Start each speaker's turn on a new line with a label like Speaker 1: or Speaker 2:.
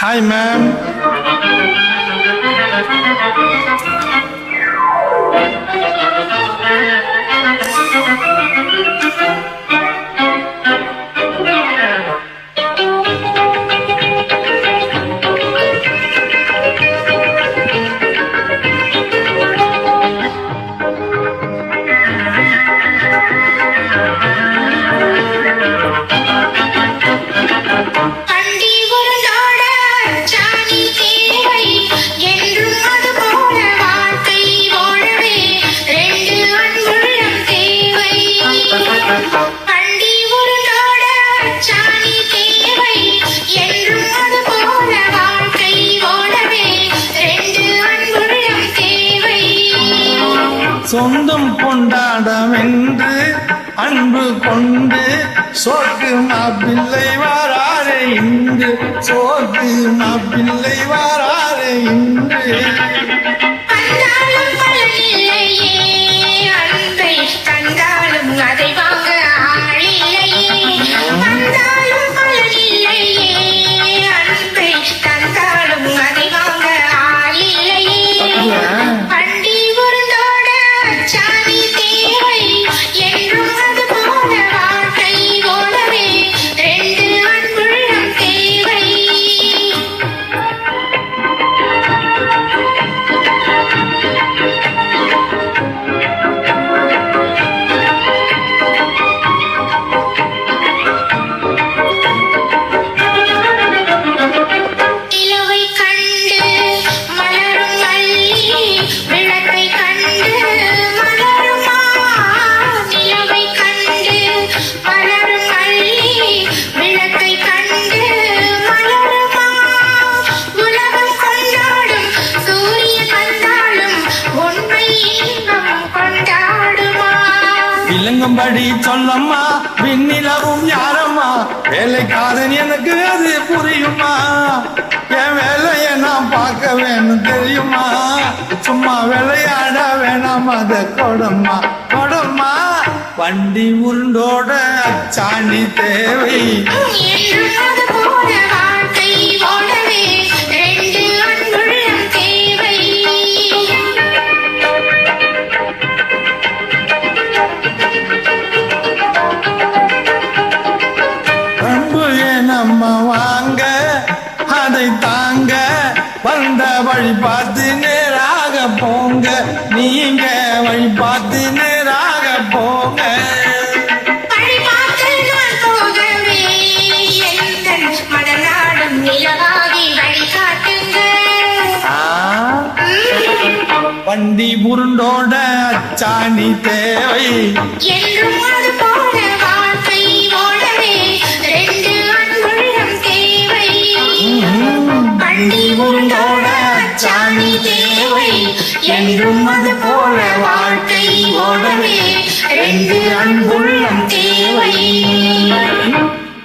Speaker 1: Hi, ma'am. சொந்தம் கொண்டாடமென்று அன்பு கொண்டு சோக்கு மாப்பிள்ளை வாராரே இன்று சோக்கு மாப்பிள்ளை வாராரே இன்று விளங்கும்படி சொல்லம்மா விண்ணிலவும் யாரம்மா வேலைக்காரன் எனக்கு அது புரியுமா என் வேலையை நான் பார்க்க வேணும் தெரியுமா சும்மா விளையாட வேணாம் அத கொடம்மா கொடம்மா வண்டி உருண்டோட அச்சாணி தேவை நம்ம வாங்க அதை தாங்க வந்த வழி பார்த்து நேராக போங்க நீங்க வழி பார்த்து நேராக போங்க வண்டி உருண்டோட அச்சாணி தேவை சாணி தேவை என்றும் அது போல வாழ்க்கை ஓடவே ரெண்டு அன்புள்ள